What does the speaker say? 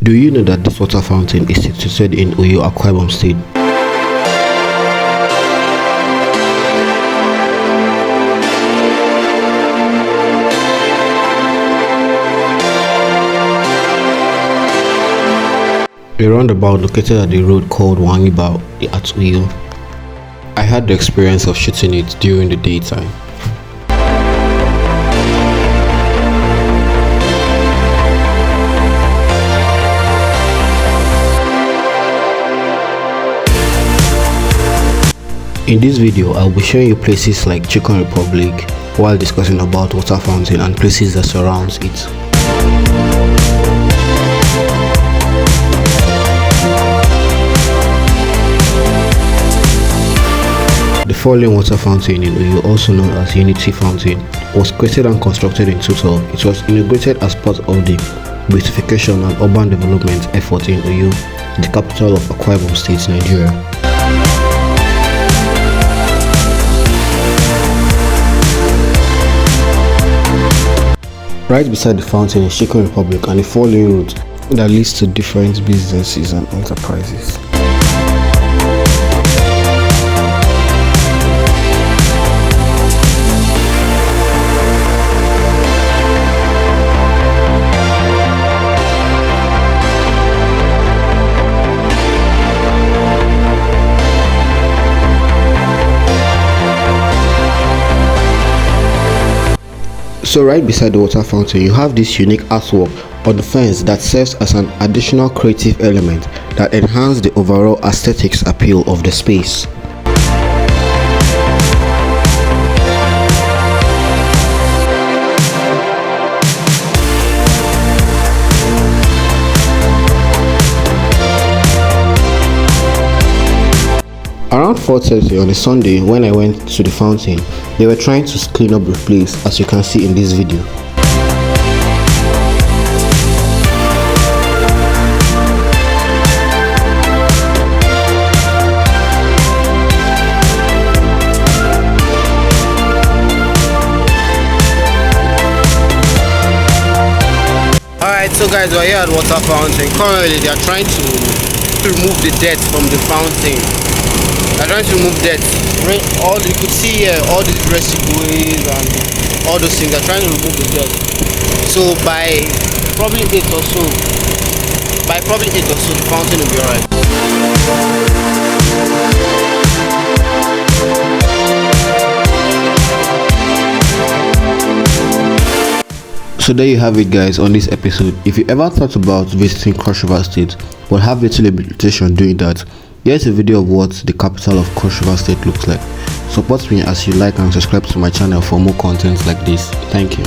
Do you know that this water fountain is situated in Akwa Ibom State? A roundabout located at the road called Nwaiba at unveil. I had the experience of shooting it during the daytime. In this video, I will be showing you places like Chicken Republic while discussing about water fountain and places that surrounds it. The following water fountain in Uyo, also known as Unity Fountain, was created and constructed in total. It was inaugurated as part of the beautification and urban development effort in Uyo, the capital of Akwa Ibom State, Nigeria. Right beside the fountain is Chicken Republic and the following route that leads to different businesses and enterprises. So right beside the water fountain, you have this unique artwork on the fence that serves as an additional creative element that enhances the overall aesthetics appeal of the space. Around 4:30 on a Sunday, when I went to the fountain, they were trying to clean up the place, as you can see in this video. Alright, so guys, we're here at water fountain. Currently, they are trying to remove the dirt from the fountain. They're trying to remove dirt. All you could see here, all these residues and all those things. They're trying to remove the dirt. So by probably 8 or so, the fountain will be alright. So there you have it, guys, on this episode. If you ever thought about visiting Cross River State but have little limitation doing that, here's a video of what the capital of Cross River State looks like. Support me as you like and subscribe to my channel for more content like this. Thank you.